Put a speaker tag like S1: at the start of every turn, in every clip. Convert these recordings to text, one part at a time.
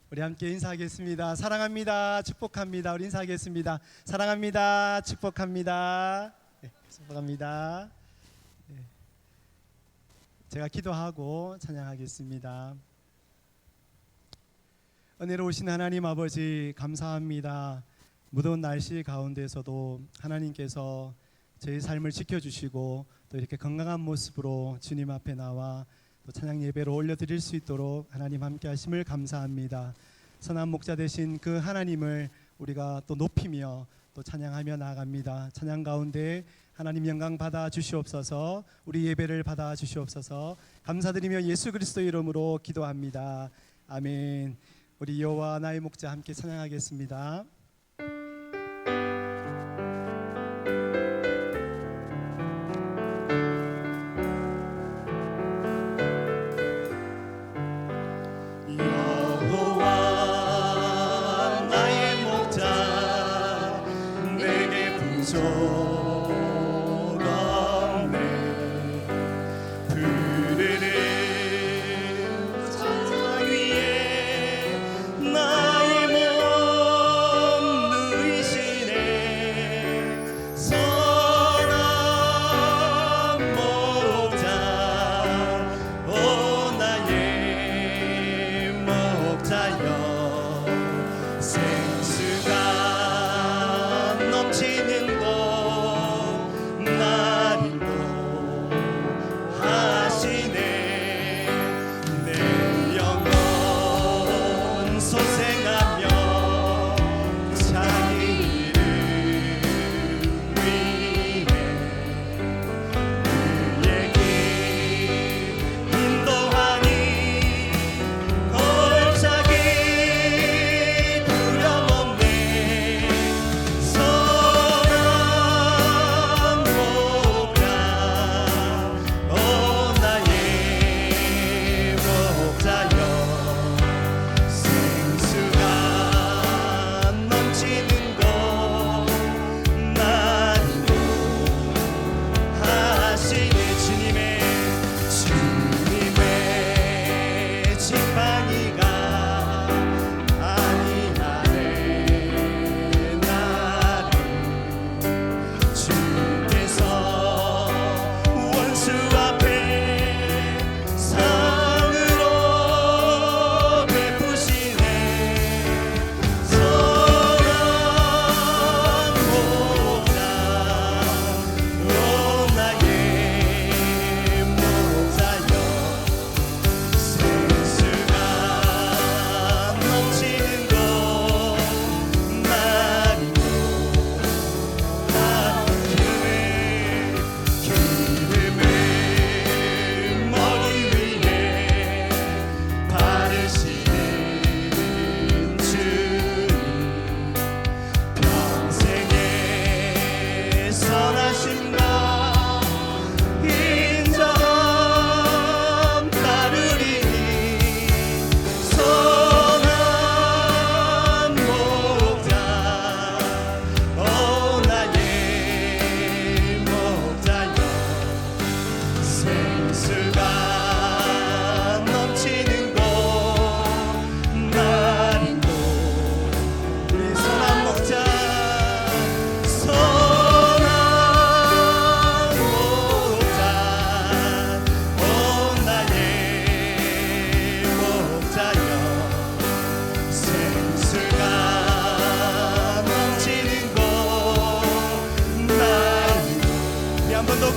S1: 우리 함께 인사하겠습니다. 사랑합니다. 축복합니다. 우리 인사하겠습니다. 사랑합니다. 축복합니다. 네, 축복합니다. 네. 제가 기도하고 찬양하겠습니다. 은혜로우신 하나님 아버지 감사합니다. 무더운 날씨 가운데서도 하나님께서 저희 삶을 지켜주시고 또 이렇게 건강한 모습으로 주님 앞에 나와 또 찬양 예배로 올려드릴 수 있도록 하나님 함께 하심을 감사합니다. 선한 목자 되신 그 하나님을 우리가 또 높이며 또 찬양하며 나아갑니다. 찬양 가운데 하나님 영광 받아 주시옵소서. 우리 예배를 받아 주시옵소서. 감사드리며 예수 그리스도 이름으로 기도합니다. 아멘. 우리 여호와 나의 목자 함께 찬양하겠습니다.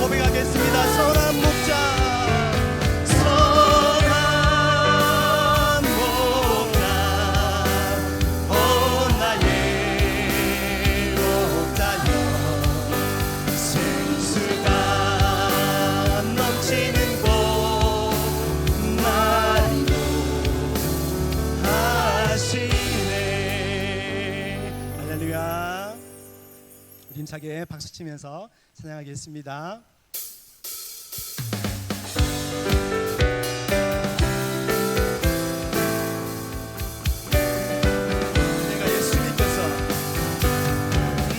S1: 고백하겠습니다. 선한 목자, 선한 목자, 오 나의 목자여, 생수가 넘치는 곳 나리로 하시네. 할렐루야. 힘차게 박수 치면서 찬양하겠습니다.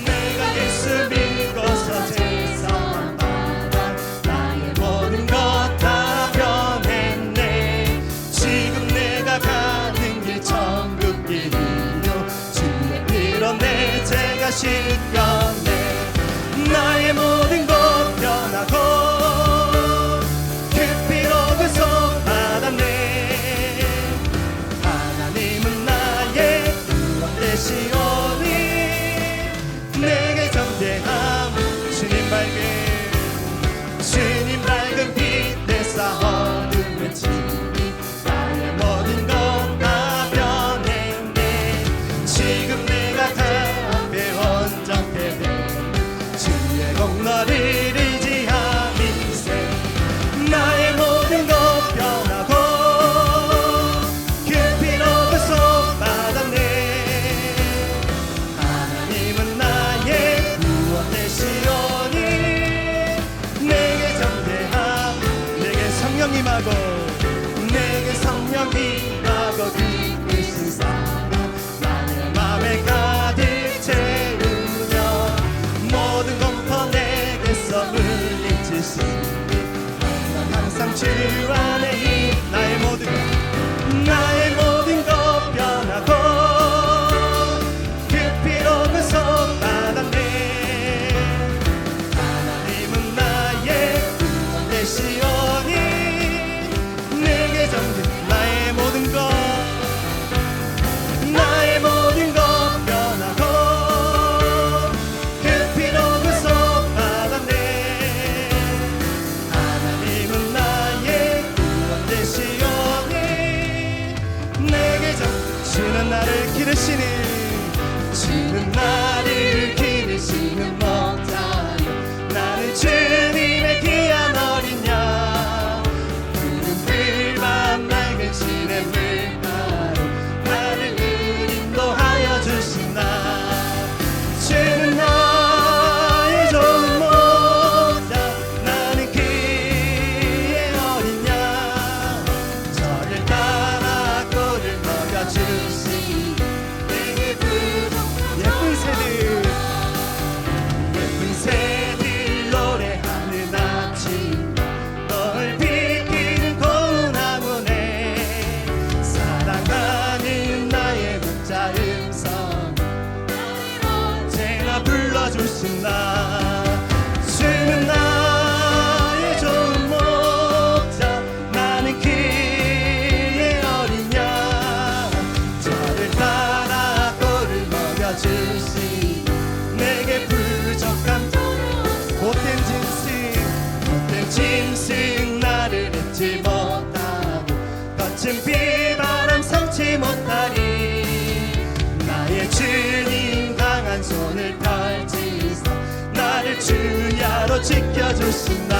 S1: 내가 예수 믿고서 제사만 받아 나의 모든 것 다 변했네. 지금 내가 가는 길 천국 시편에 나의 모든 것 변하고 그 피로 그 손 받았네. 하나님은 나의 구원 되시오니 내게 정죄함 주님 밝은 빛 내사 어둠의 진리 나의 모든 것 다 변했네. 지금 내가 다 앞에 온전케 돼 주의 공로를 의지함이세. 나의 모든 것 변하고 그 피로 그 손 받았네. 하나님은 나의 구원 되시오니 내게 정죄함 내게 성령 임하고 그 크신 사랑 나의 맘에 가득 채우며 모든 공포 내게서 물리치시니 난 항상 주 안에 나의 모든 것 변하고 그 피로 그 손 받았네. 하나님은 나의 구원 되시오니 내게 정죄 나의 모든 것 변하고 그 피로 그 손 받았네. 하나님은 나의 구원 되시오니 내게 주는 나를 기르시는 목자여 나는 주님의 귀한 어린 양 푸른 풀밭 맑은 시냇물 나를 인도하여 주신 나. 주는 나의 좋은 목자 나는 그의 어린 양 저를 따라 꼴을 먹여주시 내게 예쁜 새들 노래하는 아침 널 비키는 고운 항문에 사랑하는 나의 목자 음성 언제나 불러주신 나. 주는 나의 좋은 목자 나는 그의 어린 양 저를 따라 꼴을 먹여주시 내게 부족한 못된 짐승 나를 잊지 못하고 거친 비바람 삼지 못하리. 나의 주님 강한 손을 펼치사 나를 주야로 지켜주신 나.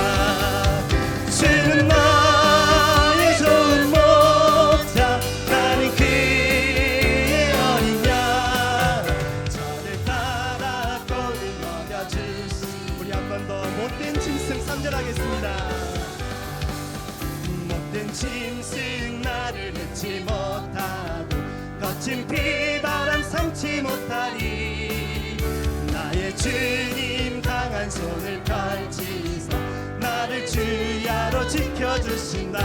S1: 주는 나의 좋은 목자 나는 그의 어린 양 저를 따라 꼴을 먹여주시. 우리 한 번 더 못된 짐승 3절 하겠습니다. 못된 짐승 나를 잊지 못하고 거친 비바람 삼지 못하리. 나의 주님 강한 손을 펼치사 나를 주야로 지켜주신 나.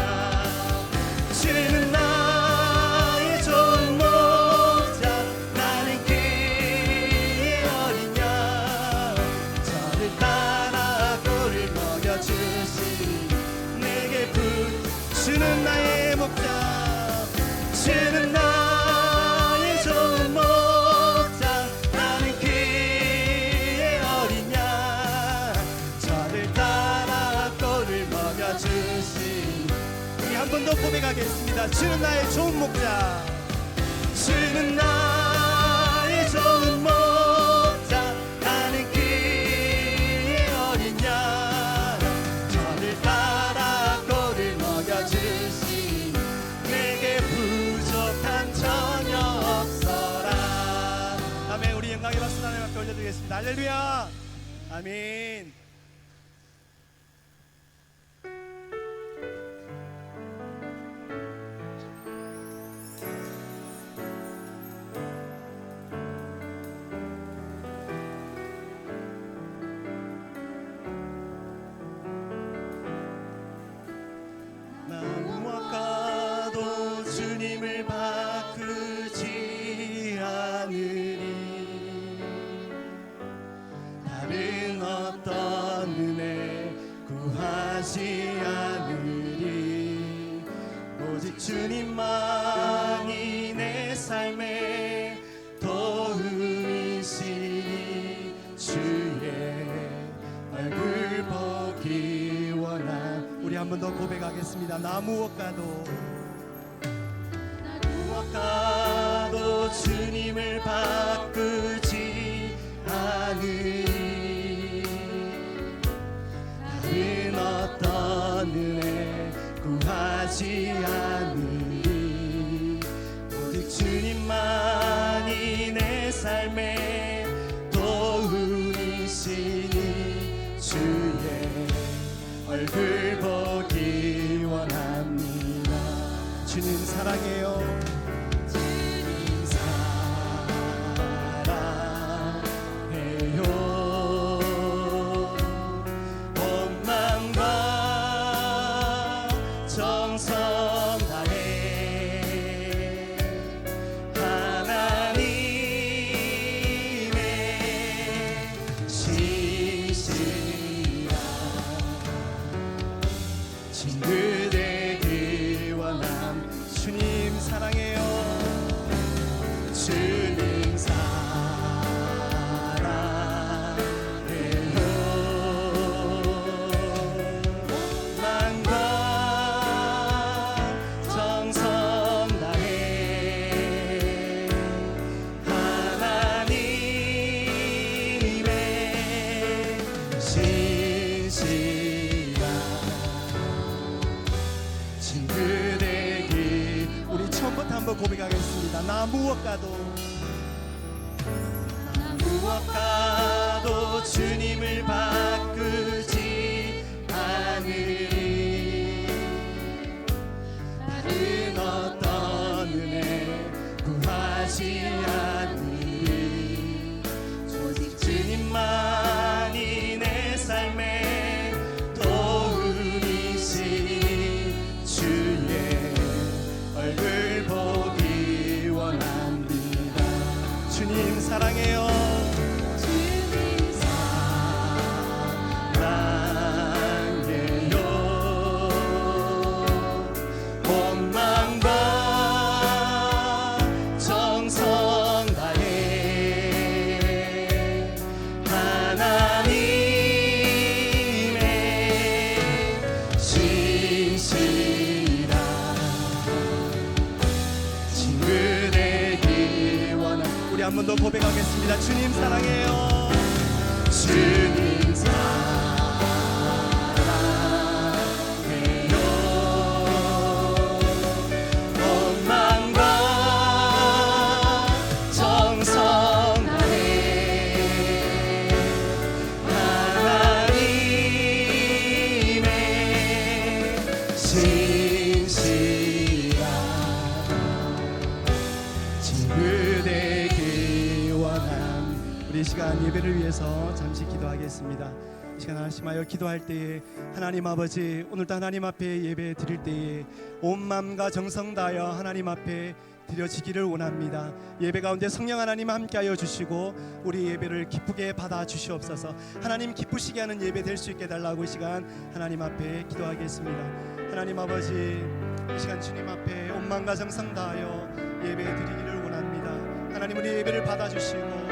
S1: 주는 나의 좋은 목자 나는 그의 어린 양 저를 따라 꼴을 먹여주시 내게 주는 나의 목자 주는 나의 좋은 목자 나는 그의 어린 양 저를 따라 꼴을 먹여주시. 우리 한 번 더 고백하겠습니다. 주는 나의 좋은 목자 주는 나의 좋은 목자 나는 그의 어린 양 저를 따라 꼴을 먹여주시 내게 부족한 전혀 없어라. 아멘. 우리 영광의 박수 하나님 앞에 올려드리겠습니다. 할렐루야. 아멘. 구하지 않으리. 오직 주님만이 내 삶의 도움이시니 주의 얼굴 보기 원함. 우리 한 번 더 고백하겠습니다. 나 무엇 가도 주님을 바꾸지 않으리. 다른 어떤 은혜 구하지 않으리. 오직 주님만이 내 삶의 도움이시니 주의 얼굴 보기 원합니다. 주님 사랑해요. 한번 고백하겠습니다. 나 무엇 가도 주님을 바꾸지 않으리. 다른 어떤 은혜 구하지 않으리. 오직 주님만이 내 삶의 도움이시니 주의 얼굴 보기 원합니다. 주님 사랑해요. 주님 사랑해요. 온 마음과 정성 다해 하나님의 신실한 우리 한 번 더 고백하겠습니다. 주님 사랑해요. 주님 사랑해요. 온 마음과 정성 다해 하나님의 신실한 친구 되기 원함. 우리 이 시간 예배를 위해서 잠시 기도하겠습니다. 이 시간 안심하여 기도할 때에 하나님 아버지, 오늘도 하나님 앞에 예배 드릴 때에 온 마음과 정성 다하여 하나님 앞에 드려지기를 원합니다. 예배 가운데 성령 하나님 함께하여 주시고 우리 예배를 기쁘게 받아 주시옵소서. 하나님 기쁘시게 하는 예배 될 수 있게 달라고 이 시간 하나님 앞에 기도하겠습니다. 하나님 아버지, 이 시간 주님 앞에 온 마음과 정성 다하여 예배 드리기를 원합니다. 하나님 우리 예배를 받아 주시고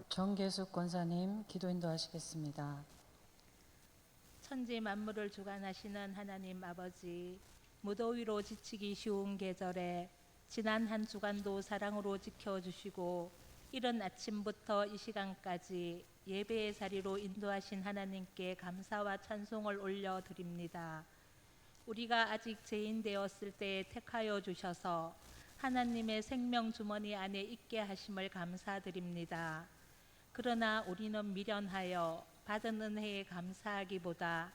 S2: 정계숙 권사님 기도 인도하시겠습니다.
S3: 천지 만물을 주관하시는 하나님 아버지, 무더위로 지치기 쉬운 계절에 지난 한 주간도 사랑으로 지켜주시고 이른 아침부터 이 시간까지 예배의 자리로 인도하신 하나님께 감사와 찬송을 올려드립니다. 우리가 아직 죄인 되었을 때에 택하여 주셔서 하나님의 생명 주머니 안에 있게 하심을 감사드립니다. 그러나 우리는 미련하여 받은 은혜에 감사하기보다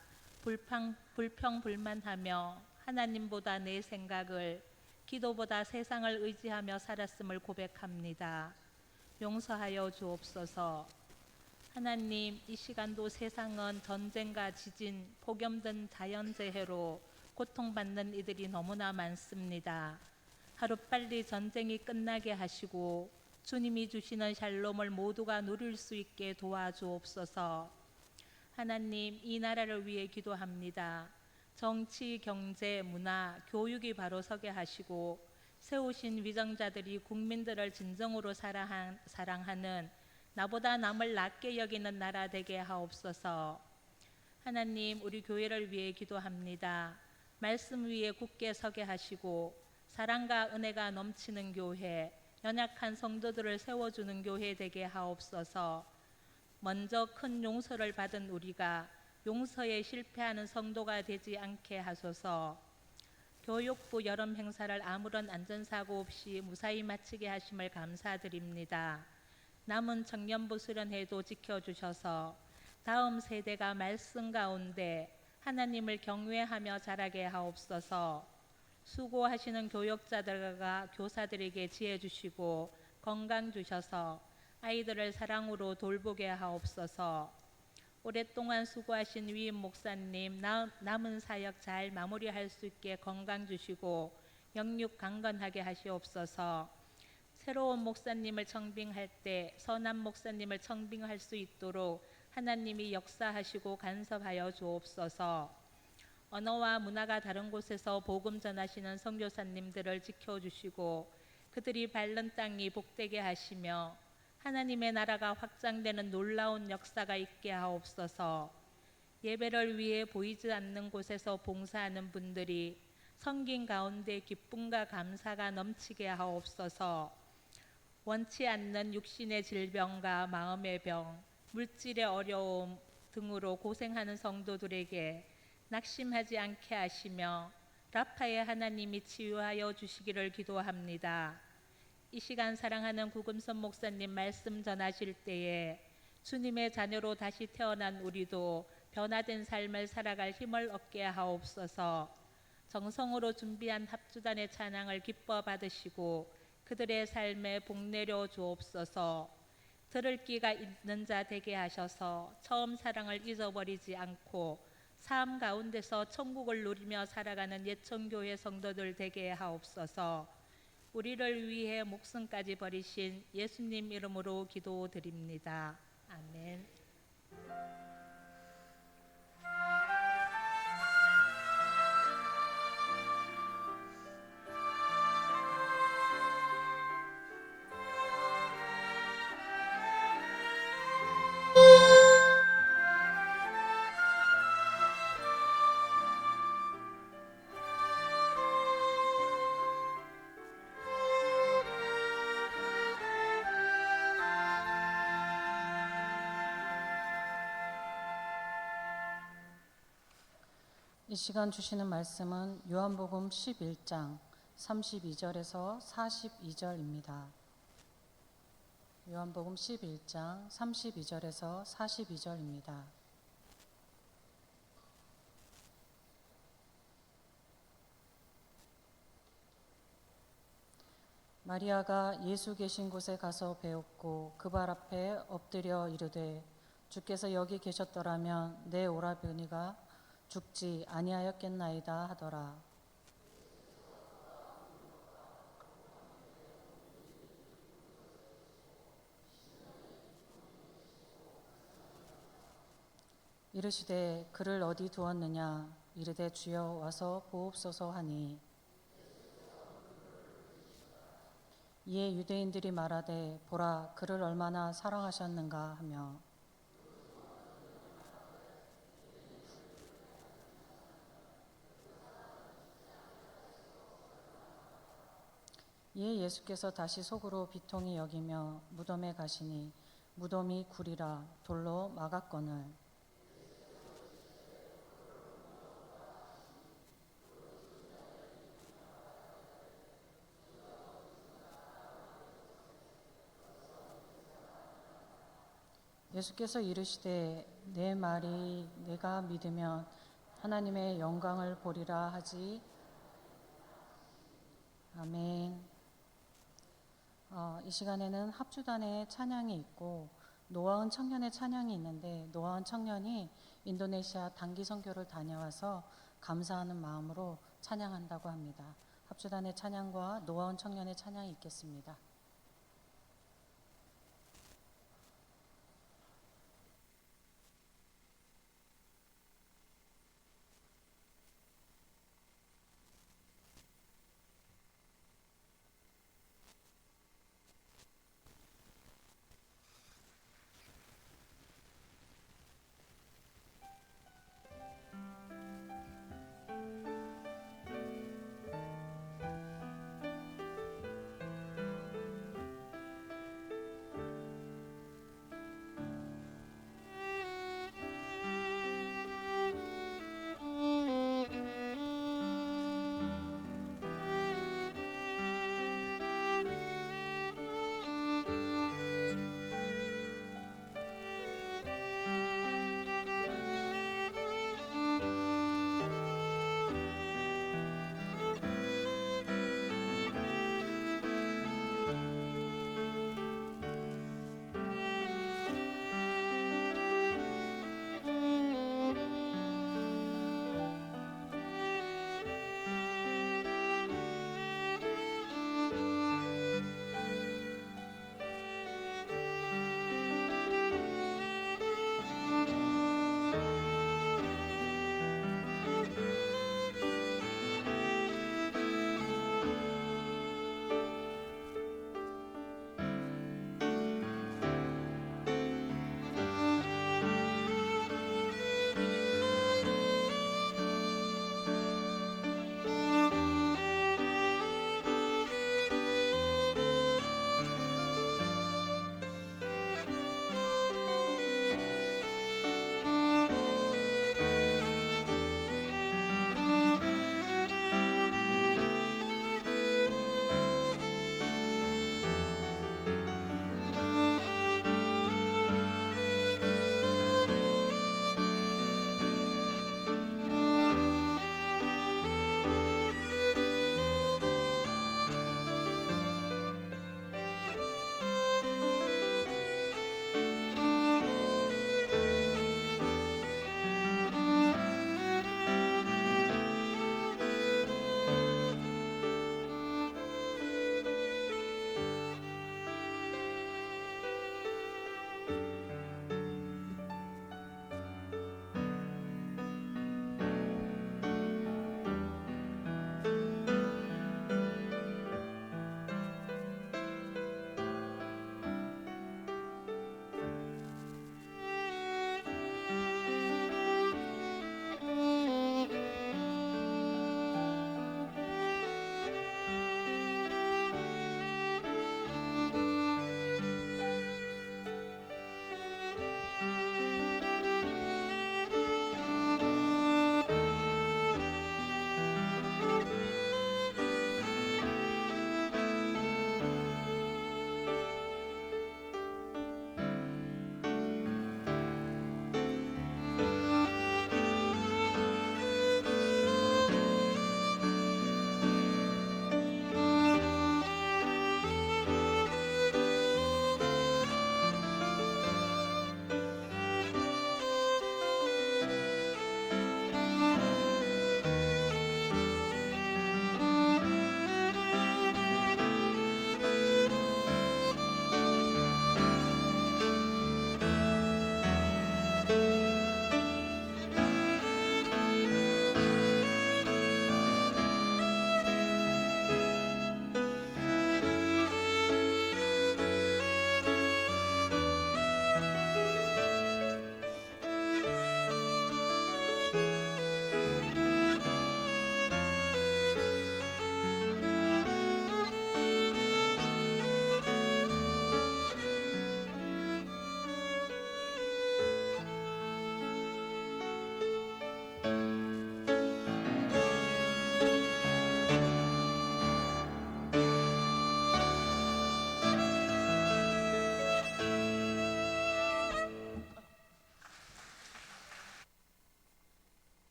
S3: 불평불만하며 하나님보다 내 생각을, 기도보다 세상을 의지하며 살았음을 고백합니다. 용서하여 주옵소서. 하나님, 이 시간도 세상은 전쟁과 지진, 폭염 등 자연재해로 고통받는 이들이 너무나 많습니다. 하루빨리 전쟁이 끝나게 하시고 주님이 주시는 샬롬을 모두가 누릴 수 있게 도와주옵소서. 하나님, 이 나라를 위해 기도합니다. 정치, 경제, 문화, 교육이 바로 서게 하시고 세우신 위정자들이 국민들을 진정으로 사랑하는, 나보다 남을 낮게 여기는 나라 되게 하옵소서. 하나님, 우리 교회를 위해 기도합니다. 말씀 위에 굳게 서게 하시고 사랑과 은혜가 넘치는 교회, 연약한 성도들을 세워주는 교회 되게 하옵소서. 먼저 큰 용서를 받은 우리가 용서에 실패하는 성도가 되지 않게 하소서. 교육부 여름 행사를 아무런 안전사고 없이 무사히 마치게 하심을 감사드립니다. 남은 청년부 수련회도 지켜주셔서 다음 세대가 말씀 가운데 하나님을 경외하며 자라게 하옵소서. 수고하시는 교역자들과 교사들에게 지혜 주시고 건강 주셔서 아이들을 사랑으로 돌보게 하옵소서. 오랫동안 수고하신 위임 목사님, 남은 사역 잘 마무리할 수 있게 건강 주시고 영육 강건하게 하시옵소서. 새로운 목사님을 청빙할 때 선한 목사님을 청빙할 수 있도록 하나님이 역사하시고 간섭하여 주옵소서. 언어와 문화가 다른 곳에서 복음 전하시는 선교사님들을 지켜주시고 그들이 밟는 땅이 복되게 하시며 하나님의 나라가 확장되는 놀라운 역사가 있게 하옵소서. 예배를 위해 보이지 않는 곳에서 봉사하는 분들이 섬긴 가운데 기쁨과 감사가 넘치게 하옵소서. 원치 않는 육신의 질병과 마음의 병, 물질의 어려움 등으로 고생하는 성도들에게 낙심하지 않게 하시며 라파의 하나님이 치유하여 주시기를 기도합니다. 이 시간 사랑하는 구금선 목사님 말씀 전하실 때에 주님의 자녀로 다시 태어난 우리도 변화된 삶을 살아갈 힘을 얻게 하옵소서. 정성으로 준비한 합주단의 찬양을 기뻐 받으시고 그들의 삶에 복 내려 주옵소서. 들을 귀가 있는 자 되게 하셔서 처음 사랑을 잊어버리지 않고 삶 가운데서 천국을 누리며 살아가는 예천교회 성도들 되게 하옵소서. 우리를 위해 목숨까지 버리신 예수님 이름으로 기도드립니다. 아멘.
S2: 이 시간 주시는 말씀은 요한복음 11장 32절에서 42절입니다. 요한복음 11장 32절에서 42절입니다. 마리아가 예수 계신 곳에 가서 배웠고 그 발 앞에 엎드려 이르되 주께서 여기 계셨더라면 내 오라버니가 죽지 아니하였겠나이다 하더라. 이르시되 그를 어디 두었느냐 이르되 주여 와서 보옵소서 하니 이에 유대인들이 말하되 보라 그를 얼마나 사랑하셨는가 하며 이에 예수께서 다시 속으로 비통히 여기며 무덤에 가시니 무덤이 굴이라 돌로 막았거늘 예수께서 이르시되 내 말이 내가 믿으면 하나님의 영광을 보리라 하지. 아멘. 이 시간에는 합주단의 찬양이 있고 노아은 청년의 찬양이 있는데 노아은 청년이 인도네시아 단기 선교를 다녀와서 감사하는 마음으로 찬양한다고 합니다. 합주단의 찬양과 노아은 청년의 찬양이 있겠습니다.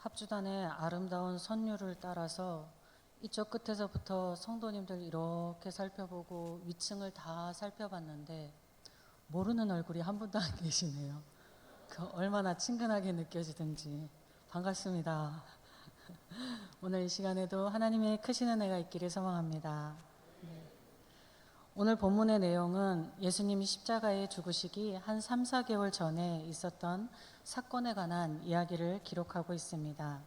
S2: 합주단의 아름다운 선율을 따라서 이쪽 끝에서부터 성도님들 이렇게 살펴보고 위층을 다 살펴봤는데 모르는 얼굴이 한 분도 안 계시네요. 그 얼마나 친근하게 느껴지든지 반갑습니다. 오늘 이 시간에도 하나님의 크신 은혜가 있기를 소망합니다. 오늘 본문의 내용은 예수님이 십자가에 죽으시기 한 3, 4개월 전에 있었던 사건에 관한 이야기를 기록하고 있습니다.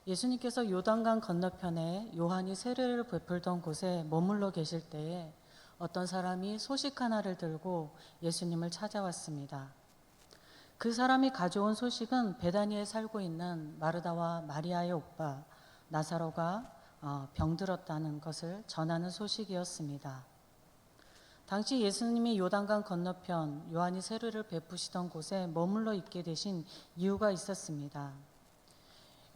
S2: 예수님께서 요단강 건너편에 요한이 세례를 베풀던 곳에 머물러 계실 때에 어떤 사람이 소식 하나를 들고 예수님을 찾아왔습니다. 그 사람이 가져온 소식은 베다니에 살고 있는 마르다와 마리아의 오빠 나사로가 병들었다는 것을 전하는 소식이었습니다. 당시 예수님이 요단강 건너편 요한이 세례를 베푸시던 곳에 머물러 있게 되신 이유가 있었습니다.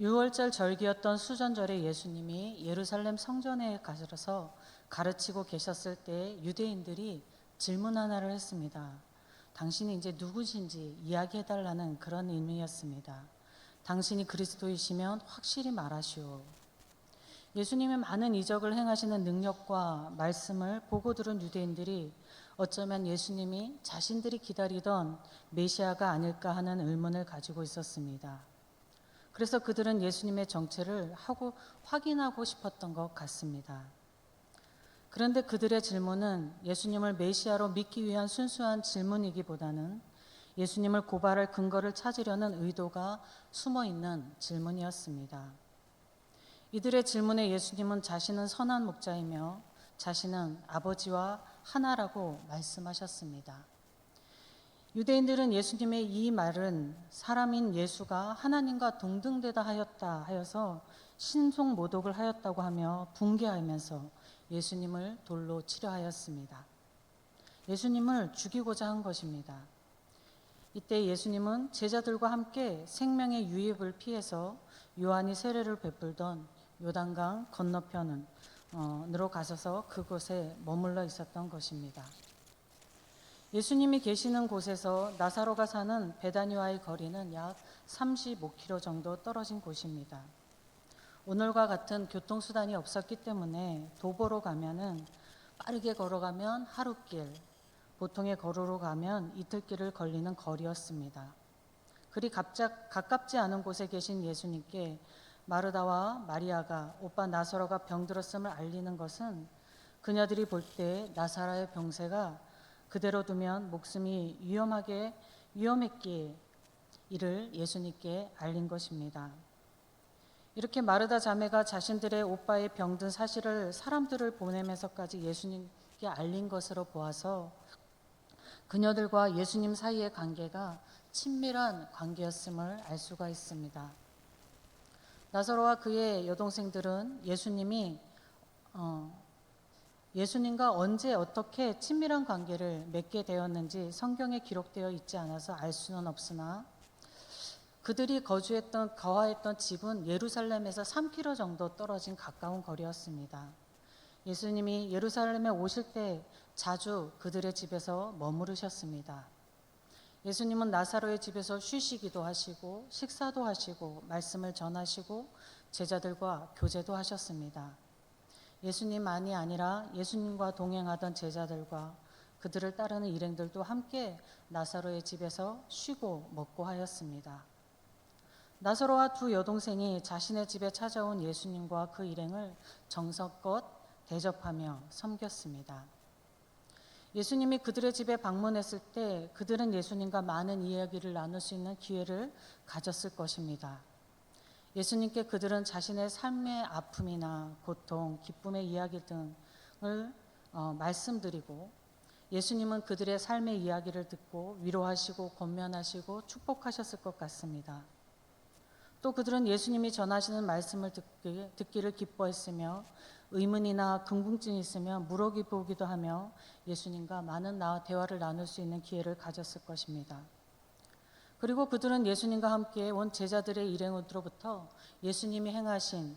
S2: 6월절 절기였던 수전절에 예수님이 예루살렘 성전에 가셔서 가르치고 계셨을 때 유대인들이 질문 하나를 했습니다. 당신이 이제 누구신지 이야기해달라는 그런 의미였습니다. 당신이 그리스도이시면 확실히 말하시오. 예수님의 많은 이적을 행하시는 능력과 말씀을 보고 들은 유대인들이 어쩌면 예수님이 자신들이 기다리던 메시아가 아닐까 하는 의문을 가지고 있었습니다. 그래서 그들은 예수님의 정체를 확인하고 싶었던 것 같습니다. 그런데 그들의 질문은 예수님을 메시아로 믿기 위한 순수한 질문이기보다는 예수님을 고발할 근거를 찾으려는 의도가 숨어 있는 질문이었습니다. 이들의 질문에 예수님은 자신은 선한 목자이며 자신은 아버지와 하나라고 말씀하셨습니다. 유대인들은 예수님의 이 말은 사람인 예수가 하나님과 동등되다 하였다 하여서 신속 모독을 하였다고 하며 붕괴하면서 예수님을 돌로 치려 하였습니다. 예수님을 죽이고자 한 것입니다. 이때 예수님은 제자들과 함께 생명의 유입을 피해서 요한이 세례를 베풀던 요단강 건너편으로 가셔서 그곳에 머물러 있었던 것입니다. 예수님이 계시는 곳에서 나사로가 사는 베다니와의 거리는 약 35km 정도 떨어진 곳입니다. 오늘과 같은 교통수단이 없었기 때문에 도보로 가면은 빠르게 걸어가면 하루길, 보통의 걸어로 가면 이틀길을 걸리는 거리였습니다. 그리 가깝지 않은 곳에 계신 예수님께 마르다와 마리아가 오빠 나사로가 병들었음을 알리는 것은 그녀들이 볼 때 나사로의 병세가 그대로 두면 목숨이 위험했기에 이를 예수님께 알린 것입니다. 이렇게 마르다 자매가 자신들의 오빠의 병든 사실을 사람들을 보내면서까지 예수님께 알린 것으로 보아서 그녀들과 예수님 사이의 관계가 친밀한 관계였음을 알 수가 있습니다. 나사로와 그의 여동생들은 예수님과 언제 어떻게 친밀한 관계를 맺게 되었는지 성경에 기록되어 있지 않아서 알 수는 없으나 그들이 거하였던 집은 예루살렘에서 3km 정도 떨어진 가까운 거리였습니다. 예수님이 예루살렘에 오실 때 자주 그들의 집에서 머무르셨습니다. 예수님은 나사로의 집에서 쉬시기도 하시고 식사도 하시고 말씀을 전하시고 제자들과 교제도 하셨습니다. 예수님만이 아니라 예수님과 동행하던 제자들과 그들을 따르는 일행들도 함께 나사로의 집에서 쉬고 먹고 하였습니다. 나사로와 두 여동생이 자신의 집에 찾아온 예수님과 그 일행을 정성껏 대접하며 섬겼습니다. 예수님이 그들의 집에 방문했을 때 그들은 예수님과 많은 이야기를 나눌 수 있는 기회를 가졌을 것입니다. 예수님께 그들은 자신의 삶의 아픔이나 고통, 기쁨의 이야기 등을 말씀드리고 예수님은 그들의 삶의 이야기를 듣고 위로하시고 권면하시고 축복하셨을 것 같습니다. 또 그들은 예수님이 전하시는 말씀을 듣기를 기뻐했으며 의문이나 궁금증이 있으면 물어보기도 하며 예수님과 많은 대화를 나눌 수 있는 기회를 가졌을 것입니다. 그리고 그들은 예수님과 함께 온 제자들의 일행으로부터 예수님이 행하신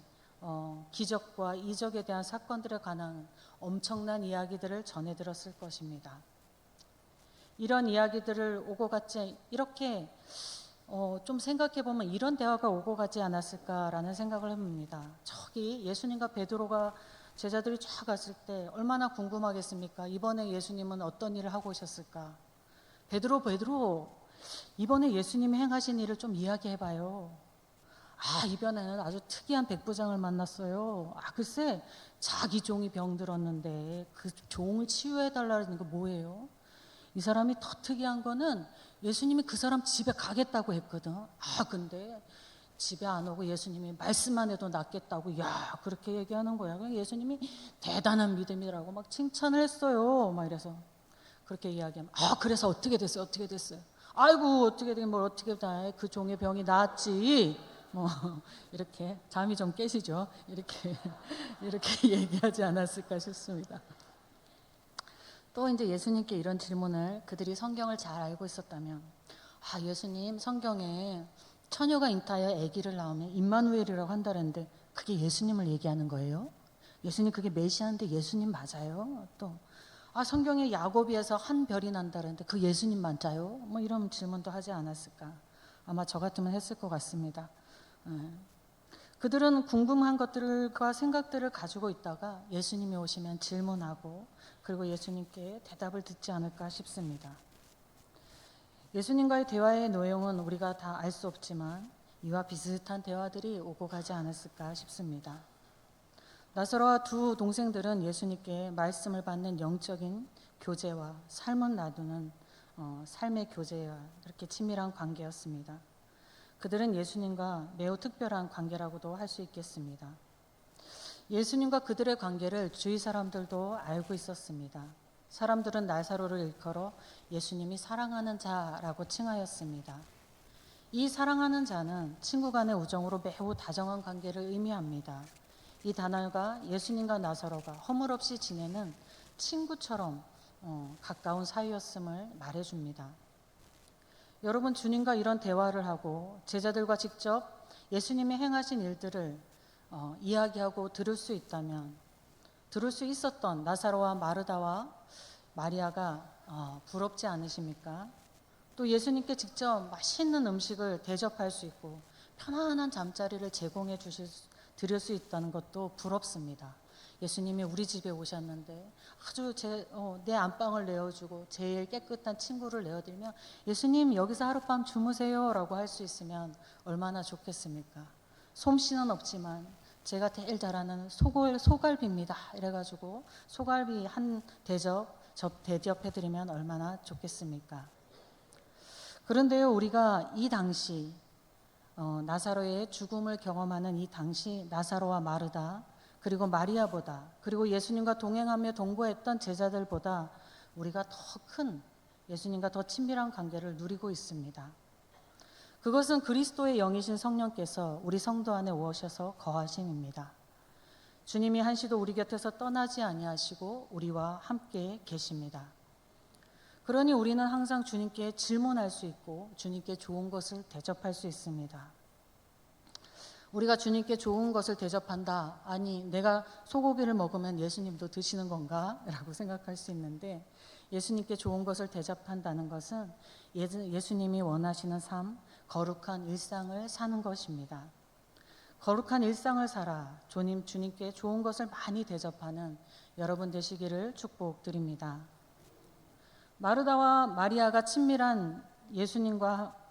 S2: 기적과 이적에 대한 사건들에 관한 엄청난 이야기들을 전해 들었을 것입니다. 이런 이야기들을 오고 갔지 이렇게 좀 생각해 보면 이런 대화가 오고 가지 않았을까라는 생각을 해봅니다. 저기 예수님과 베드로가 제자들이 쫙 갔을 때 얼마나 궁금하겠습니까? 이번에 예수님은 어떤 일을 하고 오셨을까? 베드로, 이번에 예수님이 행하신 일을 좀 이야기해봐요. 이번에는 아주 특이한 백부장을 만났어요. 글쎄, 자기 종이 병들었는데 그 종을 치유해달라는 거 뭐예요? 이 사람이 더 특이한 거는 예수님이 그 사람 집에 가겠다고 했거든. 근데 집에 안 오고 예수님이 말씀만 해도 낫겠다고, 그렇게 얘기하는 거야. 예수님이 대단한 믿음이라고 막 칭찬을 했어요. 막 이래서 그렇게 이야기하면, 그래서 어떻게 됐어요? 어떻게 됐어요? 아이고, 어떻게 되긴 뭘 어떻게 다, 그 종의 병이 나았지. 뭐 이렇게 잠이 좀 깨시죠? 이렇게 얘기하지 않았을까 싶습니다. 또 이제 예수님께 이런 질문을, 그들이 성경을 잘 알고 있었다면, 예수님 성경에 처녀가 잉타하여 아기를 낳으면 임마누엘이라고 한다는데 그게 예수님을 얘기하는 거예요? 예수님 그게 메시아인데 예수님 맞아요? 또 성경에 야고비에서 한 별이 난다는데 그 예수님 맞아요? 뭐 이런 질문도 하지 않았을까? 아마 저 같으면 했을 것 같습니다. 그들은 궁금한 것들과 생각들을 가지고 있다가 예수님이 오시면 질문하고 그리고 예수님께 대답을 듣지 않을까 싶습니다. 예수님과의 대화의 내용은 우리가 다 알 수 없지만 이와 비슷한 대화들이 오고 가지 않았을까 싶습니다. 나사로와 두 동생들은 예수님께 말씀을 받는 영적인 교제와 삶을 나누는 삶의 교제와 그렇게 친밀한 관계였습니다. 그들은 예수님과 매우 특별한 관계라고도 할 수 있겠습니다. 예수님과 그들의 관계를 주위 사람들도 알고 있었습니다. 사람들은 나사로를 일컬어 예수님이 사랑하는 자라고 칭하였습니다. 이 사랑하는 자는 친구 간의 우정으로 매우 다정한 관계를 의미합니다. 이 단어가 예수님과 나사로가 허물없이 지내는 친구처럼 가까운 사이였음을 말해줍니다. 여러분, 주님과 이런 대화를 하고 제자들과 직접 예수님이 행하신 일들을 이야기하고 들을 수 있다면, 들을 수 있었던 나사로와 마르다와 마리아가 부럽지 않으십니까? 또 예수님께 직접 맛있는 음식을 대접할 수 있고 편안한 잠자리를 제공해 드릴 수 있다는 것도 부럽습니다. 예수님이 우리 집에 오셨는데 아주 내 안방을 내어주고 제일 깨끗한 침구를 내어드리면 예수님 여기서 하룻밤 주무세요 라고 할 수 있으면 얼마나 좋겠습니까? 솜씨는 없지만 제가 제일 잘하는 소갈비입니다 이래가지고 소갈비 한 대접해드리면 얼마나 좋겠습니까? 그런데요, 우리가 이 당시 나사로의 죽음을 경험하는 이 당시 나사로와 마르다 그리고 마리아보다 그리고 예수님과 동행하며 동거했던 제자들보다 우리가 더 큰 예수님과 더 친밀한 관계를 누리고 있습니다. 그것은 그리스도의 영이신 성령께서 우리 성도 안에 오셔서 거하심입니다. 주님이 한시도 우리 곁에서 떠나지 아니하시고 우리와 함께 계십니다. 그러니 우리는 항상 주님께 질문할 수 있고 주님께 좋은 것을 대접할 수 있습니다. 우리가 주님께 좋은 것을 대접한다. 아니, 내가 소고기를 먹으면 예수님도 드시는 건가? 라고 생각할 수 있는데 예수님께 좋은 것을 대접한다는 것은 예수님이 원하시는 삶, 거룩한 일상을 사는 것입니다. 거룩한 일상을 살아 주님께 좋은 것을 많이 대접하는 여러분 되시기를 축복드립니다. 마르다와 마리아가 친밀한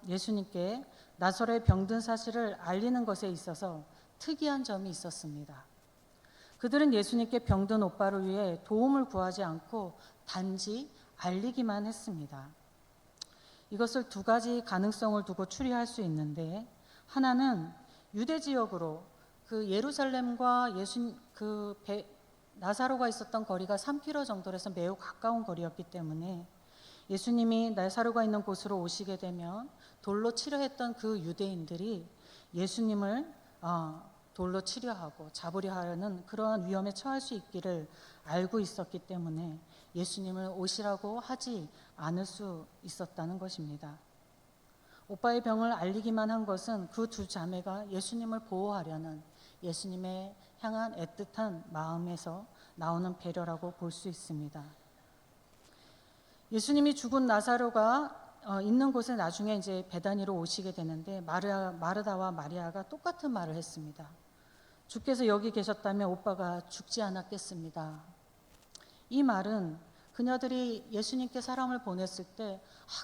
S2: 예수님께 나사로의 병든 사실을 알리는 것에 있어서 특이한 점이 있었습니다. 그들은 예수님께 병든 오빠를 위해 도움을 구하지 않고 단지 알리기만 했습니다. 이것을 두 가지 가능성을 두고 추리할 수 있는데, 하나는 유대 지역으로 그 예루살렘과 나사로가 있었던 거리가 3km 정도라서 매우 가까운 거리였기 때문에 예수님이 나사로가 있는 곳으로 오시게 되면 돌로 치려 했던 그 유대인들이 예수님을 돌로 치려하고 잡으려 하는 그러한 위험에 처할 수 있기를 알고 있었기 때문에 예수님을 오시라고 하지 않을 수 있었다는 것입니다. 오빠의 병을 알리기만 한 것은 그 두 자매가 예수님을 보호하려는 예수님의 향한 애틋한 마음에서 나오는 배려라고 볼 수 있습니다. 예수님이 죽은 나사로가 있는 곳에 나중에 이제 베다니로 오시게 되는데 마르다와 마리아가 똑같은 말을 했습니다. 주께서 여기 계셨다면 오빠가 죽지 않았겠습니다. 이 말은 그녀들이 예수님께 사람을 보냈을 때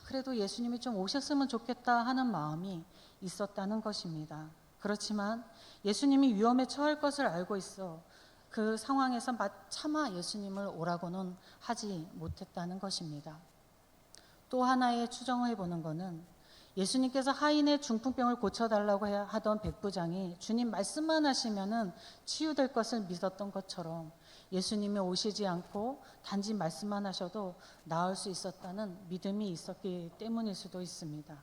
S2: 그래도 예수님이 좀 오셨으면 좋겠다 하는 마음이 있었다는 것입니다. 그렇지만 예수님이 위험에 처할 것을 알고 있어 그 상황에서 차마 예수님을 오라고는 하지 못했다는 것입니다. 또 하나의 추정을 해보는 것은 예수님께서 하인의 중풍병을 고쳐달라고 하던 백부장이 주님 말씀만 하시면은 치유될 것을 믿었던 것처럼 예수님이 오시지 않고 단지 말씀만 하셔도 나을 수 있었다는 믿음이 있었기 때문일 수도 있습니다.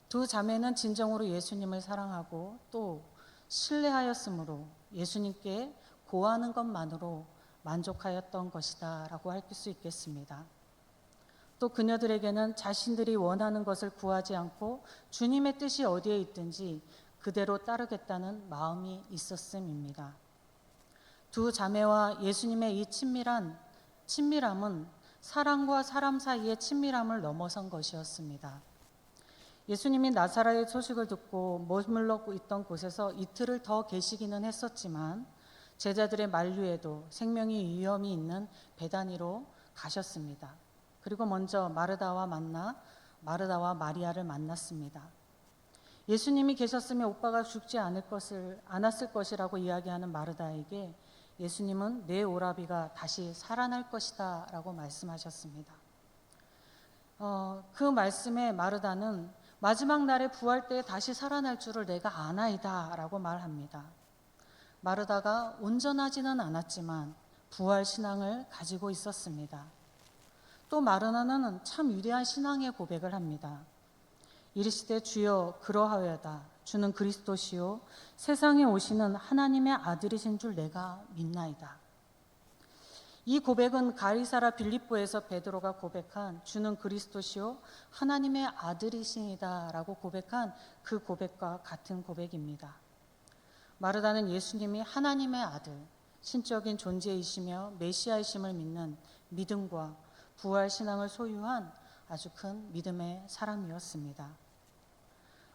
S2: 두 자매는 진정으로 예수님을 사랑하고 또 신뢰하였으므로 예수님께 고하는 것만으로 만족하였던 것이다 라고 할 수 있겠습니다. 또 그녀들에게는 자신들이 원하는 것을 구하지 않고 주님의 뜻이 어디에 있든지 그대로 따르겠다는 마음이 있었음입니다. 두 자매와 예수님의 이 친밀함은 사람과 사람 사이의 친밀함을 넘어선 것이었습니다. 예수님이 나사렛의 소식을 듣고 머물러 있던 곳에서 이틀을 더 계시기는 했었지만 제자들의 만류에도 생명이 위험이 있는 베다니로 가셨습니다. 그리고 먼저 마르다와 마리아를 만났습니다. 예수님이 계셨으면 오빠가 죽지 않았을 것이라고 이야기하는 마르다에게 예수님은 내 오라비가 다시 살아날 것이다 라고 말씀하셨습니다. 그 말씀에 마르다는 마지막 날에 부활 때에 다시 살아날 줄을 내가 아나이다 라고 말합니다. 마르다가 온전하지는 않았지만 부활 신앙을 가지고 있었습니다. 또 마르다는 참 위대한 신앙의 고백을 합니다. 이르시되 주여 그러하여다 주는 그리스도시요 세상에 오시는 하나님의 아들이신 줄 내가 믿나이다. 이 고백은 가이사랴 빌립보에서 베드로가 고백한 주는 그리스도시요 하나님의 아들이시니다 라고 고백한 그 고백과 같은 고백입니다. 마르다는 예수님이 하나님의 아들, 신적인 존재이시며 메시아이심을 믿는 믿음과 부활 신앙을 소유한 아주 큰 믿음의 사람이었습니다.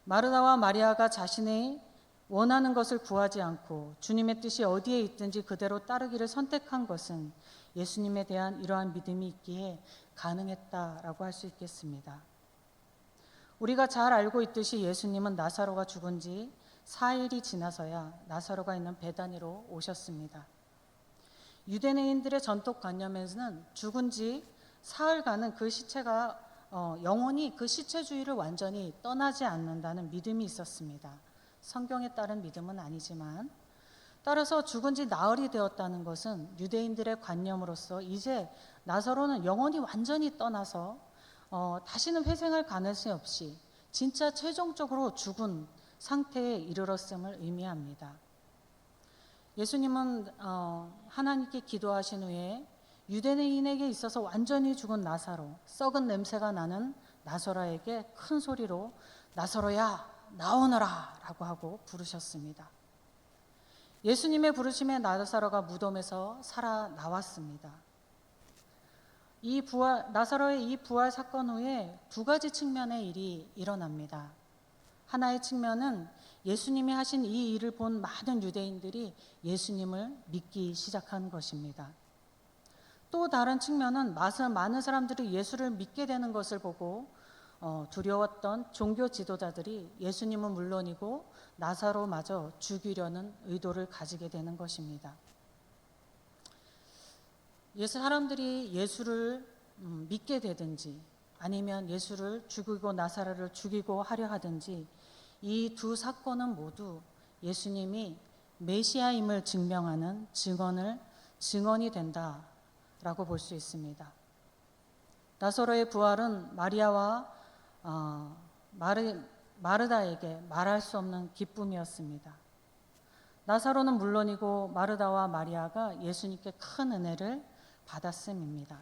S2: 마르다와 마리아가 자신의 원하는 것을 구하지 않고 주님의 뜻이 어디에 있든지 그대로 따르기를 선택한 것은 예수님에 대한 이러한 믿음이 있기에 가능했다라고 할 수 있겠습니다. 우리가 잘 알고 있듯이 예수님은 나사로가 죽은 지 4일이 지나서야 나사로가 있는 베다니로 오셨습니다. 유대인들의 전통관념에서는 죽은 지 사흘간은 그 시체가 영원히 그 시체 주위를 완전히 떠나지 않는다는 믿음이 있었습니다. 성경에 따른 믿음은 아니지만 따라서 죽은 지 나흘이 되었다는 것은 유대인들의 관념으로서 이제 나사로는 영원히 완전히 떠나서 다시는 회생할 가능성이 없이 진짜 최종적으로 죽은 상태에 이르렀음을 의미합니다. 예수님은 하나님께 기도하신 후에 유대인에게 있어서 완전히 죽은 나사로, 썩은 냄새가 나는 나사로에게 큰 소리로 나사로야 나오너라 라고 하고 부르셨습니다. 예수님의 부르심에 나사로가 무덤에서 살아나왔습니다. 나사로의 이 부활 사건 후에 두 가지 측면의 일이 일어납니다. 하나의 측면은 예수님이 하신 이 일을 본 많은 유대인들이 예수님을 믿기 시작한 것입니다. 또 다른 측면은 많은 사람들이 예수를 믿게 되는 것을 보고 두려웠던 종교 지도자들이 예수님은 물론이고 나사로마저 죽이려는 의도를 가지게 되는 것입니다. 사람들이 예수를 믿게 되든지 아니면 예수를 죽이고 나사로를 죽이고 하려 하든지 이 두 사건은 모두 예수님이 메시아임을 증명하는 증언이 된다라고 볼 수 있습니다. 나사로의 부활은 마리아와 마르다에게 말할 수 없는 기쁨이었습니다. 나사로는 물론이고 마르다와 마리아가 예수님께 큰 은혜를 받았음입니다.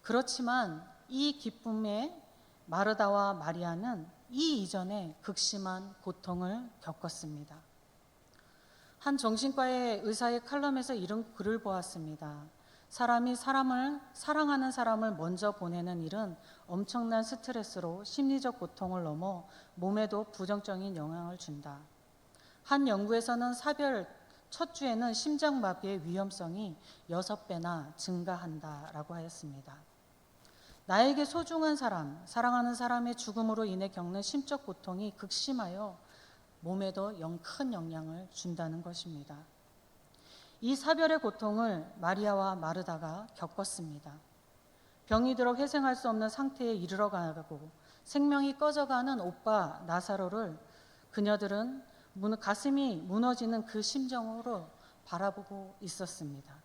S2: 그렇지만 이 기쁨에 마르다와 마리아는 이 이전에 극심한 고통을 겪었습니다. 한 정신과의 의사의 칼럼에서 이런 글을 보았습니다. 사람이 사람을 사랑하는 사람을 먼저 보내는 일은 엄청난 스트레스로 심리적 고통을 넘어 몸에도 부정적인 영향을 준다. 한 연구에서는 사별 첫 주에는 심장마비의 위험성이 6배나 증가한다라고 하였습니다. 나에게 소중한 사람, 사랑하는 사람의 죽음으로 인해 겪는 심적 고통이 극심하여 몸에도 큰 영향을 준다는 것입니다. 이 사별의 고통을 마리아와 마르다가 겪었습니다. 병이 들어 회생할 수 없는 상태에 이르러 가고 생명이 꺼져가는 오빠 나사로를 그녀들은 가슴이 무너지는 그 심정으로 바라보고 있었습니다.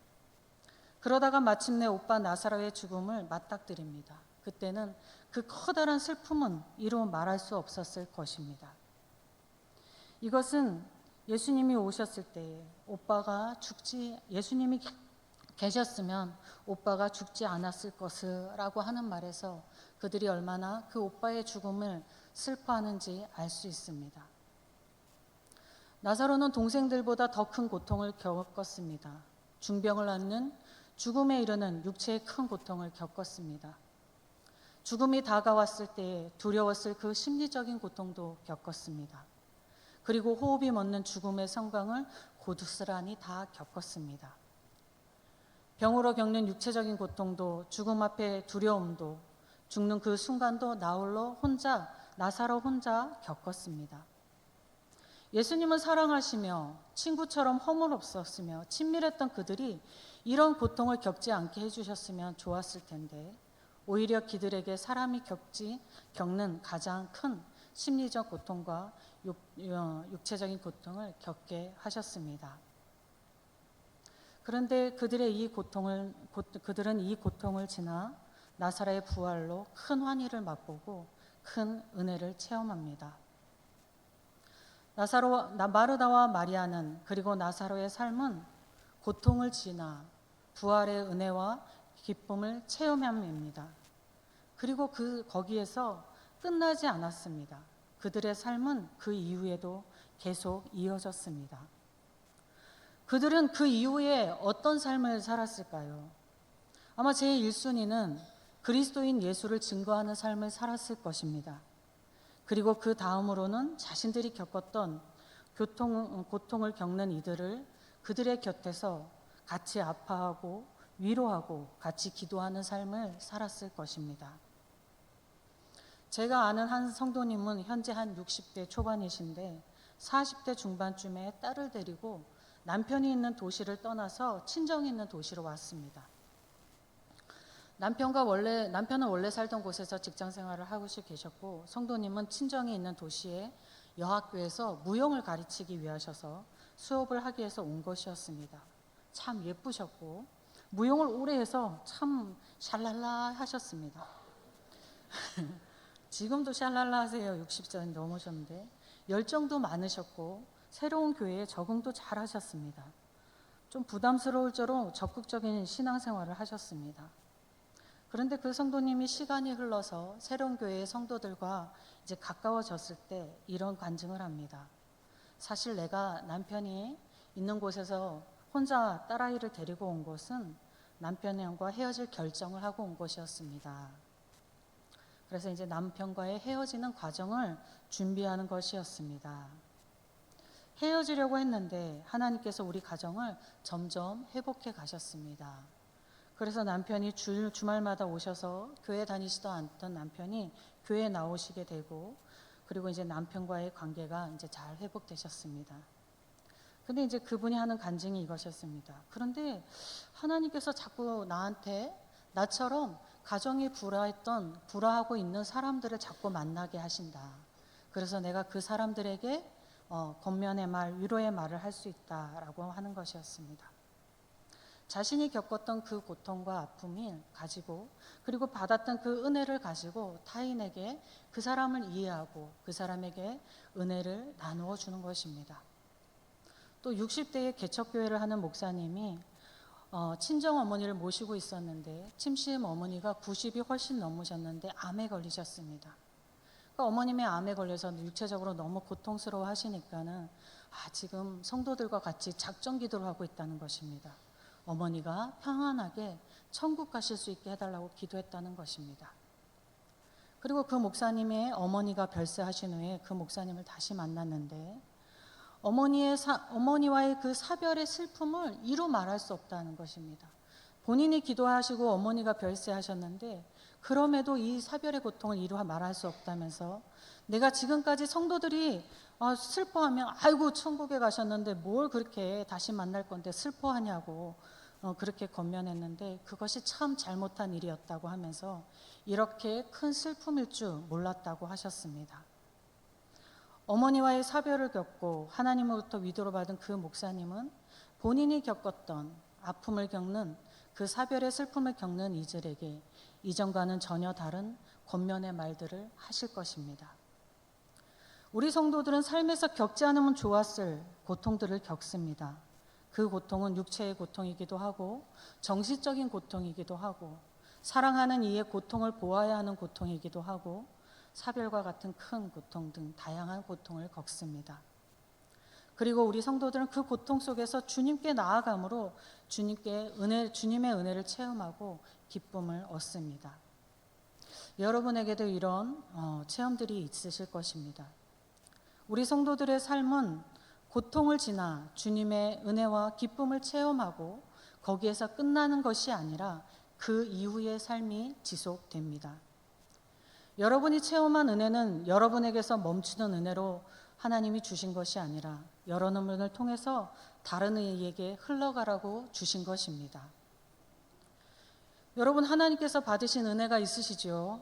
S2: 그러다가 마침내 오빠 나사로의 죽음을 맞닥뜨립니다. 그때는 그 커다란 슬픔은 이루 말할 수 없었을 것입니다. 이것은 예수님이 오셨을 때 예수님이 계셨으면 오빠가 죽지 않았을 것이라고 하는 말에서 그들이 얼마나 그 오빠의 죽음을 슬퍼하는지 알 수 있습니다. 나사로는 동생들보다 더 큰 고통을 겪었습니다. 중병을 앓는 죽음에 이르는 육체의 큰 고통을 겪었습니다. 죽음이 다가왔을 때에 두려웠을 그 심리적인 고통도 겪었습니다. 그리고 호흡이 멎는 죽음의 성광을 고스란히 다 겪었습니다. 병으로 겪는 육체적인 고통도 죽음 앞의 두려움도 죽는 그 순간도 나사로 혼자 겪었습니다. 예수님은 사랑하시며 친구처럼 허물없었으며 친밀했던 그들이 이런 고통을 겪지 않게 해주셨으면 좋았을 텐데 오히려 그들에게 사람이 겪는 가장 큰 심리적 고통과 육체적인 고통을 겪게 하셨습니다. 그런데 그들은 이 고통을 지나 나사로의 부활로 큰 환희를 맛보고 큰 은혜를 체험합니다. 마르다와 마리아는 그리고 나사로의 삶은 고통을 지나 부활의 은혜와 기쁨을 체험합니다. 그리고 거기에서 끝나지 않았습니다. 그들의 삶은 그 이후에도 계속 이어졌습니다. 그들은 그 이후에 어떤 삶을 살았을까요? 아마 제 1순위는 그리스도인 예수를 증거하는 삶을 살았을 것입니다. 그리고 그 다음으로는 자신들이 겪었던 고통을 겪는 이들을 그들의 곁에서 같이 아파하고 위로하고 같이 기도하는 삶을 살았을 것입니다. 제가 아는 한 성도님은 현재 한 60대 초반이신데 40대 중반쯤에 딸을 데리고 남편이 있는 도시를 떠나서 친정이 있는 도시로 왔습니다. 남편은 원래 살던 곳에서 직장 생활을 하고 계셨고 성도님은 친정이 있는 도시의 여학교에서 무용을 가르치기 위하셔서 수업을 하기 위해서 온 것이었습니다. 참 예쁘셨고 무용을 오래 해서 참 샬랄라 하셨습니다. 지금도 샬랄라 하세요. 60살 넘으셨는데 열정도 많으셨고 새로운 교회에 적응도 잘 하셨습니다. 좀 부담스러울 정도로 적극적인 신앙생활을 하셨습니다. 그런데 그 성도님이 시간이 흘러서 새로운 교회의 성도들과 이제 가까워졌을 때 이런 간증을 합니다. 사실 내가 남편이 있는 곳에서 혼자 딸아이를 데리고 온 것은 남편과 헤어질 결정을 하고 온 것이었습니다. 그래서 이제 남편과의 헤어지는 과정을 준비하는 것이었습니다. 헤어지려고 했는데 하나님께서 우리 가정을 점점 회복해 가셨습니다. 그래서 남편이 주말마다 오셔서 교회 다니지도 않던 남편이 교회에 나오시게 되고 그리고 이제 남편과의 관계가 이제 잘 회복되셨습니다. 근데 이제 그분이 하는 간증이 이것이었습니다. 그런데 하나님께서 자꾸 나처럼 가정이 불화하고 있는 사람들을 자꾸 만나게 하신다. 그래서 내가 그 사람들에게 권면의 말, 위로의 말을 할 수 있다라고 하는 것이었습니다. 자신이 겪었던 그 고통과 아픔을 가지고 그리고 받았던 그 은혜를 가지고 타인에게 그 사람을 이해하고 그 사람에게 은혜를 나누어 주는 것입니다. 또 60대에 개척교회를 하는 목사님이 친정 어머니를 모시고 있었는데 침심 어머니가 90이 훨씬 넘으셨는데 암에 걸리셨습니다. 그러니까 어머님의 암에 걸려서 육체적으로 너무 고통스러워 하시니까는 지금 성도들과 같이 작정 기도를 하고 있다는 것입니다. 어머니가 평안하게 천국 가실 수 있게 해달라고 기도했다는 것입니다. 그리고 그 목사님의 어머니가 별세하신 후에 그 목사님을 다시 만났는데 어머니와의 그 사별의 슬픔을 이루 말할 수 없다는 것입니다. 본인이 기도하시고 어머니가 별세하셨는데 그럼에도 이 사별의 고통을 이루 말할 수 없다면서 내가 지금까지 성도들이 슬퍼하면 아이고 천국에 가셨는데 뭘 그렇게 다시 만날 건데 슬퍼하냐고 그렇게 권면했는데 그것이 참 잘못한 일이었다고 하면서 이렇게 큰 슬픔일 줄 몰랐다고 하셨습니다. 어머니와의 사별을 겪고 하나님으로부터 위로를 받은 그 목사님은 본인이 겪었던 아픔을 겪는 그 사별의 슬픔을 겪는 이들에게 이전과는 전혀 다른 권면의 말들을 하실 것입니다. 우리 성도들은 삶에서 겪지 않으면 좋았을 고통들을 겪습니다. 그 고통은 육체의 고통이기도 하고 정신적인 고통이기도 하고 사랑하는 이의 고통을 보아야 하는 고통이기도 하고 사별과 같은 큰 고통 등 다양한 고통을 겪습니다. 그리고 우리 성도들은 그 고통 속에서 주님께 나아감으로 주님의 은혜를 체험하고 기쁨을 얻습니다. 여러분에게도 이런 체험들이 있으실 것입니다. 우리 성도들의 삶은 고통을 지나 주님의 은혜와 기쁨을 체험하고 거기에서 끝나는 것이 아니라 그 이후의 삶이 지속됩니다. 여러분이 체험한 은혜는 여러분에게서 멈추는 은혜로 하나님이 주신 것이 아니라 여러분을 통해서 다른 이에게 흘러가라고 주신 것입니다. 여러분 하나님께서 받으신 은혜가 있으시죠?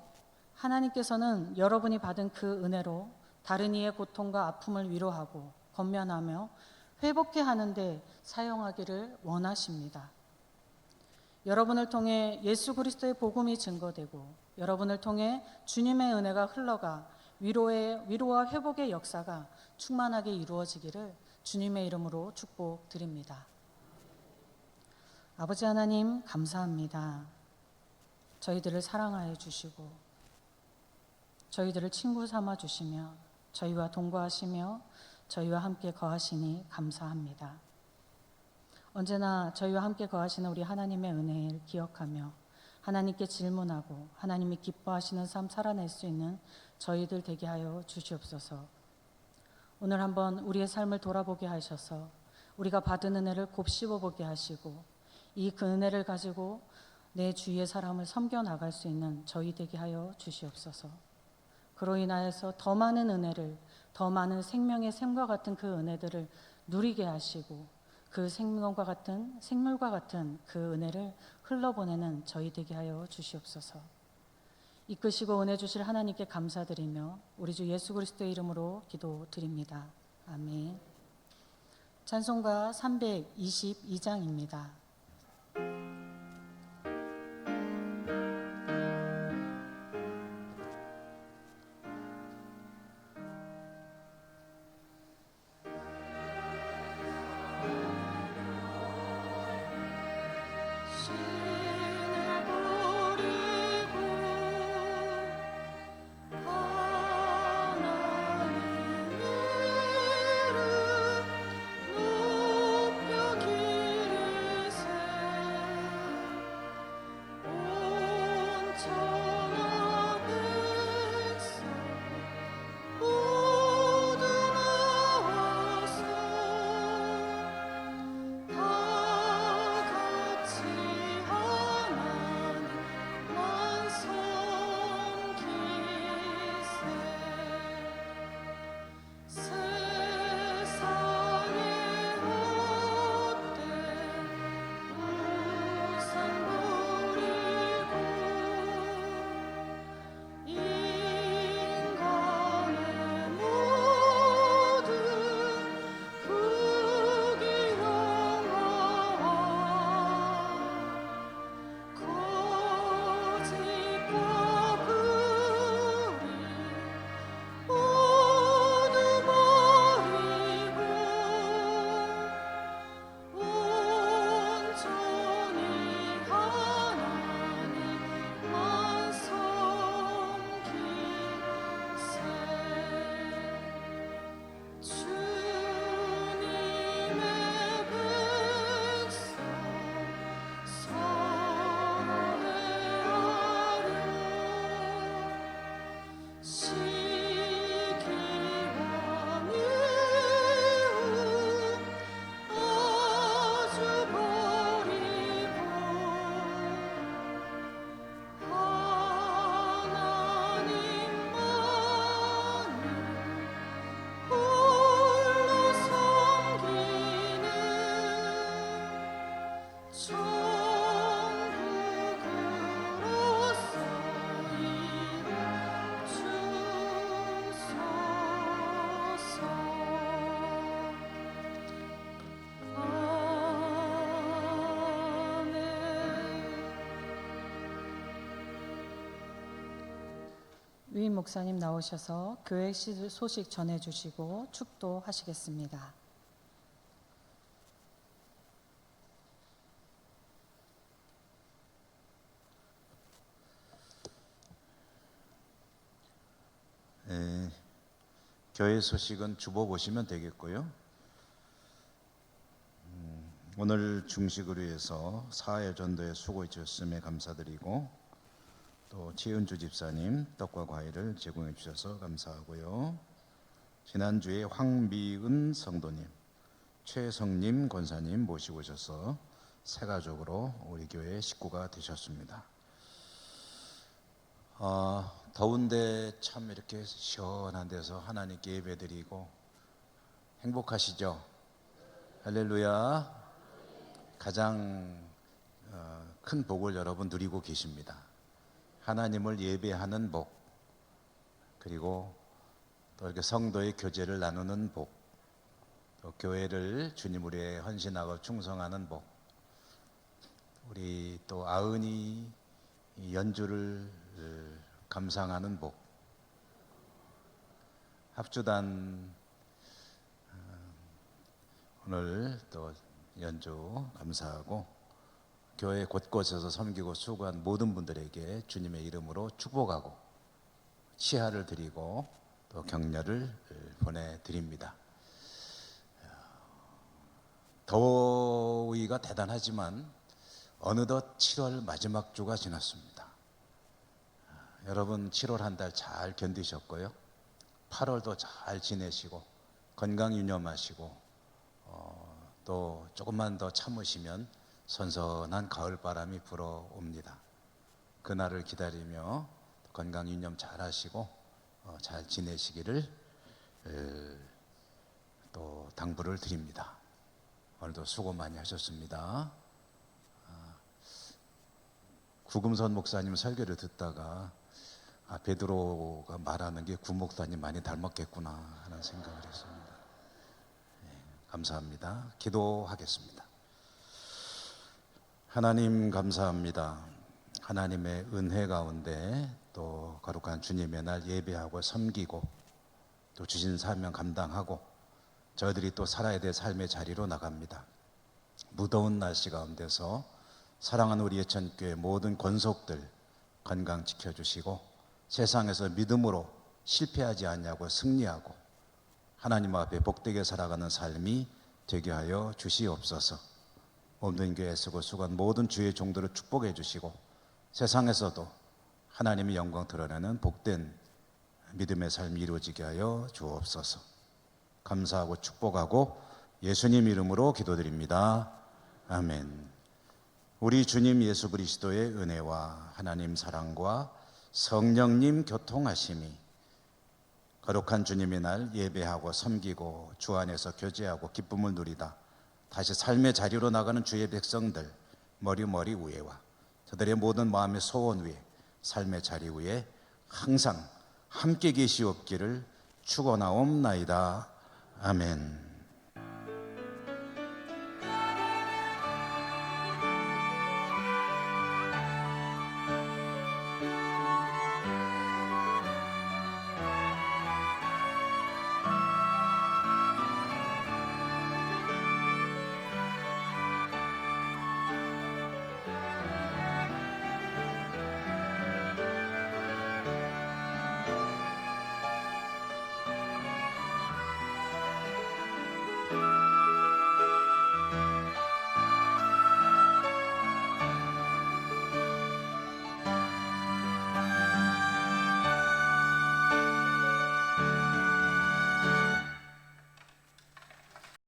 S2: 하나님께서는 여러분이 받은 그 은혜로 다른 이의 고통과 아픔을 위로하고 권면하며 회복해 하는데 사용하기를 원하십니다. 여러분을 통해 예수 그리스도의 복음이 증거되고 여러분을 통해 주님의 은혜가 흘러가 위로와 회복의 역사가 충만하게 이루어지기를 주님의 이름으로 축복드립니다. 아버지 하나님 감사합니다. 저희들을 사랑하여 주시고 저희들을 친구 삼아 주시며 저희와 동거하시며 저희와 함께 거하시니 감사합니다. 언제나 저희와 함께 거하시는 우리 하나님의 은혜를 기억하며 하나님께 질문하고 하나님이 기뻐하시는 삶 살아낼 수 있는 저희들 되게 하여 주시옵소서. 오늘 한번 우리의 삶을 돌아보게 하셔서 우리가 받은 은혜를 곱씹어 보게 하시고 이 그 은혜를 가지고 내 주위의 사람을 섬겨 나갈 수 있는 저희 되게 하여 주시옵소서. 그로 인하여서 더 많은 은혜를, 더 많은 생명의 샘과 같은 그 은혜들을 누리게 하시고 그 생물과 같은 그 은혜를 흘러보내는 저희 되게 하여 주시옵소서. 이끄시고 은혜 주실 하나님께 감사드리며 우리 주 예수 그리스도의 이름으로 기도드립니다. 아멘. 찬송가 322장입니다.
S4: 높여 기를
S2: 위임 목사님 나오셔서 교회 소식 전해주시고 축도하시겠습니다.
S4: 교회 소식은 주보 보시면 되겠고요. 오늘 중식을 위해서 사회전도에 수고해 주셨음에 감사드리고, 또 최은주 집사님 떡과 과일을 제공해 주셔서 감사하고요. 지난주에 황미은 성도님, 최성님 권사님 모시고 오셔서 새 가족으로 우리 교회 식구가 되셨습니다. 더운데 참 이렇게 시원한 데서 하나님께 예배드리고 행복하시죠? 할렐루야. 가장 큰 복을 여러분 누리고 계십니다. 하나님을 예배하는 복, 그리고 또 이렇게 성도의 교제를 나누는 복, 또 교회를 주님 우리의 헌신하고 충성하는 복, 우리 또 아은이 연주를 감상하는 복, 합주단 오늘 또 연주 감사하고, 교회 곳곳에서 섬기고 수고한 모든 분들에게 주님의 이름으로 축복하고 치하를 드리고 또 격려를 보내드립니다. 더위가 대단하지만 어느덧 7월 마지막 주가 지났습니다. 여러분 7월 한 달 잘 견디셨고요. 8월도 잘 지내시고 건강 유념하시고, 또 조금만 더 참으시면 선선한 가을바람이 불어옵니다. 그날을 기다리며 건강 유념 잘 하시고 잘 지내시기를 또 당부를 드립니다. 오늘도 수고 많이 하셨습니다. 구금선 목사님 설교를 듣다가 베드로가 말하는 게 구 목사님 많이 닮았겠구나 하는 생각을 했습니다. 감사합니다. 기도하겠습니다. 하나님 감사합니다. 하나님의 은혜 가운데 또 거룩한 주님의 날 예배하고 섬기고 또 주신 사명 감당하고 저희들이 또 살아야 될 삶의 자리로 나갑니다. 무더운 날씨 가운데서 사랑하는 우리 예천교회 모든 권속들 건강 지켜주시고 세상에서 믿음으로 실패하지 않냐고 승리하고 하나님 앞에 복되게 살아가는 삶이 되게 하여 주시옵소서. 몸된 교회에 쓰고 수고한 모든 주의 종들을 축복해 주시고 세상에서도 하나님의 영광 드러내는 복된 믿음의 삶이 이루어지게 하여 주옵소서. 감사하고 축복하고 예수님 이름으로 기도드립니다. 아멘. 우리 주님 예수 그리스도의 은혜와 하나님 사랑과 성령님 교통하심이 거룩한 주님의 날 예배하고 섬기고 주 안에서 교제하고 기쁨을 누리다 다시 삶의 자리로 나가는 주의 백성들 머리 위에와 저들의 모든 마음의 소원 위에 삶의 자리 위에 항상 함께 계시옵기를 축원하옵나이다. 아멘.